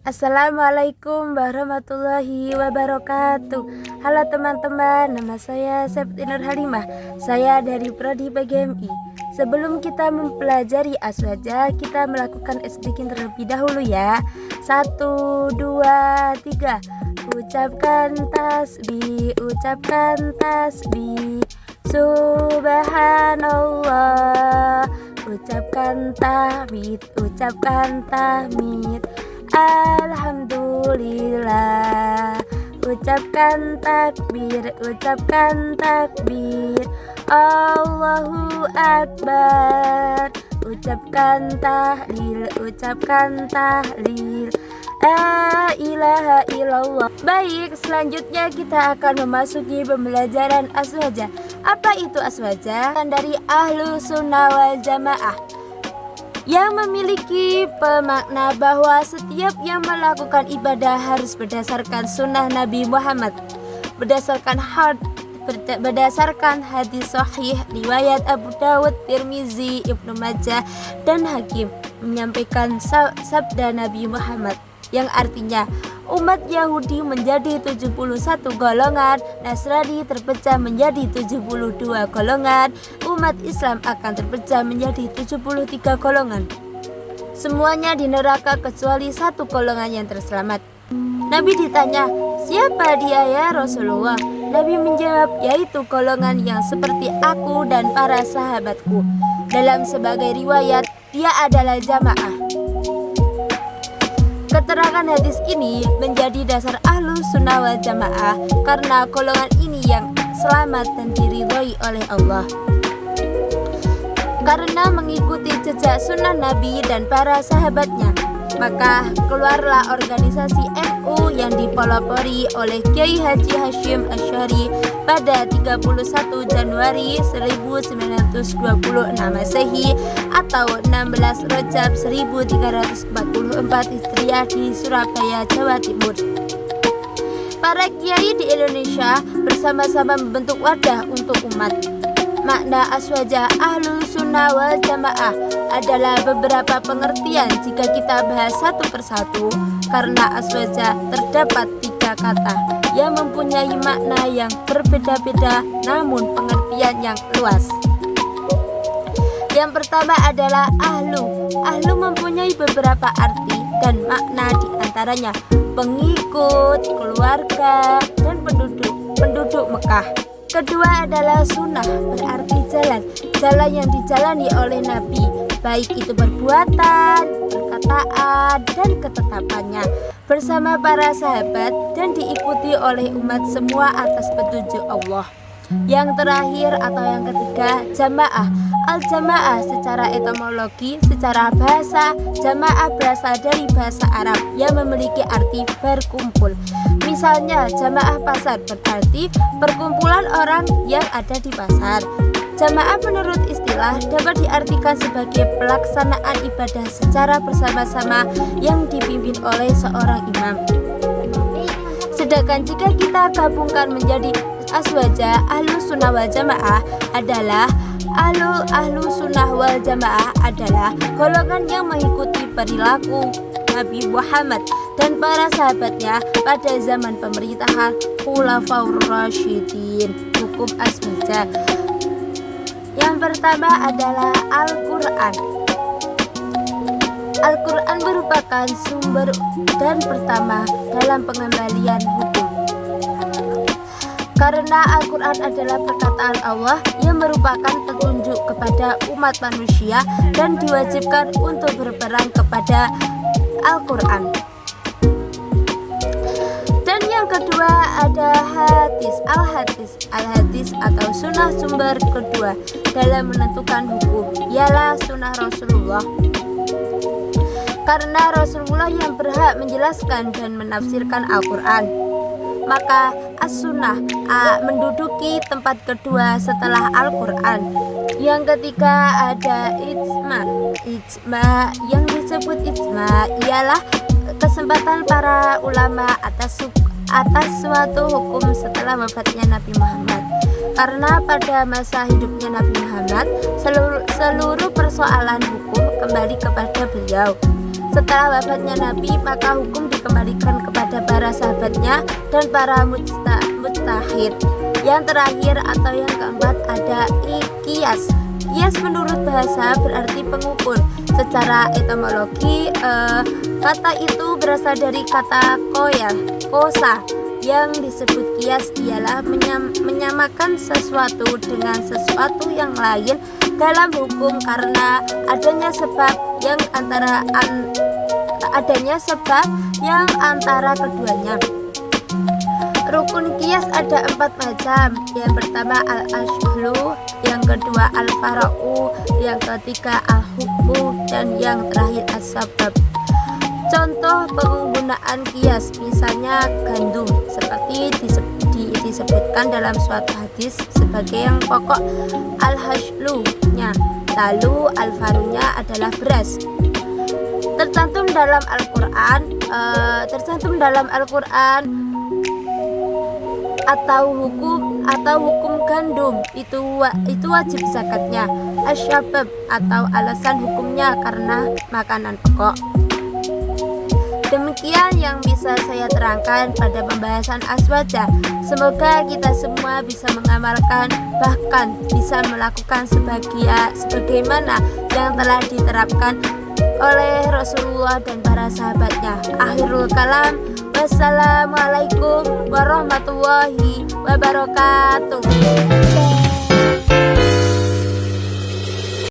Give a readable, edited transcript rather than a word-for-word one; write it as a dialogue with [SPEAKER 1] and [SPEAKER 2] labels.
[SPEAKER 1] Assalamualaikum warahmatullahi wabarakatuh. Halo teman-teman, nama saya Septi Nur Halimah. Saya dari Prodi PGMI. Sebelum kita mempelajari aswaja, kita melakukan speaking terlebih dahulu ya. 1, 2, 3. Ucapkan tasbih, ucapkan tasbih. Subhanallah. Ucapkan tahmid, ucapkan tahmid. Alhamdulillah. Ucapkan takbir, ucapkan takbir. Allahu Akbar. Ucapkan tahlil, ucapkan tahlil. La ilaha illallah. Baik, selanjutnya kita akan memasuki pembelajaran aswaja. Apa itu aswaja? Dari Ahlu Sunnah wal Jamaah, yang memiliki pemakna bahwa setiap yang melakukan ibadah harus berdasarkan sunnah Nabi Muhammad, berdasarkan hadis sahih riwayat Abu Dawud, Tirmizi, Ibnu Majah, dan Hakim menyampaikan sabda Nabi Muhammad yang artinya umat Yahudi menjadi 71 golongan, Nasrani terpecah menjadi 72 golongan, umat Islam akan terpecah menjadi 73 golongan. Semuanya di neraka kecuali satu golongan yang terselamat. Nabi ditanya, "Siapa dia ya Rasulullah?" Nabi menjawab, "Yaitu golongan yang seperti aku dan para sahabatku." Dalam sebagai riwayat, dia adalah jamaah. Keterangan hadis ini menjadi dasar Ahlu Sunnah wal Jamaah karena golongan ini yang selamat dan diridhoi oleh Allah. Karena mengikuti jejak sunnah Nabi dan para sahabatnya, maka keluarlah organisasi NU yang dipelopori oleh Kiai Haji Hasyim Asy'ari pada 31 Januari 1926 Masehi atau 16 Rajab 1344 Hijriah di Surabaya, Jawa Timur. Para kiai di Indonesia bersama-sama membentuk wadah untuk umat. Makna aswaja Ahlus Sunnah wal Jamaah adalah beberapa pengertian jika kita bahas satu persatu, karena aswaja terdapat 3 kata yang mempunyai makna yang berbeda-beda namun pengertian yang luas. Yang pertama adalah ahlu. Ahlu mempunyai beberapa arti dan makna, diantaranya pengikut, keluarga, dan penduduk Mekah. Kedua adalah sunnah, berarti jalan yang dijalani oleh Nabi, baik itu perbuatan, perkataan, dan ketetapannya bersama para sahabat dan diikuti oleh umat semua atas petunjuk Allah. Yang terakhir atau yang ketiga, jamaah. Al-jamaah secara etimologi, secara bahasa, jamaah berasal dari bahasa Arab yang memiliki arti berkumpul. Misalnya, jamaah pasar berarti perkumpulan orang yang ada di pasar. Jamaah menurut istilah dapat diartikan sebagai pelaksanaan ibadah secara bersama-sama yang dipimpin oleh seorang imam. Sedangkan jika kita gabungkan menjadi aswaja, Ahlus Sunnah wal Jamaah adalah Ahlu Sunnah wal Jamaah adalah golongan yang mengikuti perilaku Nabi Muhammad dan para sahabatnya pada zaman pemerintahan Khulafaur Rasyidin. Hukum aswaja yang pertama adalah Al-Quran. Al-Quran merupakan sumber dan pertama dalam pengembalian hukum. Karena Al-Quran adalah perkataan Allah yang merupakan petunjuk kepada umat manusia dan diwajibkan untuk berperang kepada Al-Quran. Dan yang kedua ada hadis. Al-hadis atau sunnah sumber kedua dalam menentukan hukum ialah sunnah Rasulullah. Karena Rasulullah yang berhak menjelaskan dan menafsirkan Al-Quran, maka as-sunnah menduduki tempat kedua setelah Al-Quran. Yang ketiga ada ijma. Ijma yang disebut ijma ialah kesempatan para ulama atas suatu hukum setelah wafatnya Nabi Muhammad. Karena pada masa hidupnya Nabi Muhammad seluruh persoalan hukum kembali kepada beliau. Setelah wafatnya Nabi, maka hukum dikembalikan kepada para sahabatnya dan para mujtahid. Yang terakhir atau yang keempat ada qiyas. Qiyas menurut bahasa berarti pengukur. Secara etimologi, kata itu berasal dari kata kosa. Yang disebut qiyas ialah menyamakan sesuatu dengan sesuatu yang lain dalam hukum karena adanya sebab yang antara keduanya. Rukun qiyas ada 4 macam. Yang pertama al-ashlu, yang kedua al-fara'u, yang ketiga al-hukmu, dan yang terakhir as-sabab. Contoh penggunaan qiyas misalnya gandum seperti disebutkan dalam suatu hadis sebagai yang pokok al-hashlu-nya, lalu al-farunya adalah beras. Tercantum dalam Al-Qur'an atau hukum gandum itu wajib zakatnya. Asyabab atau alasan hukumnya karena makanan pokok. Demikian yang bisa saya terangkan pada pembahasan aswaja. Semoga kita semua bisa mengamalkan, bahkan bisa melakukan sebagaimana yang telah diterapkan oleh Rasulullah dan para sahabatnya. Akhirul kalam, wassalamualaikum warahmatullahi wabarakatuh.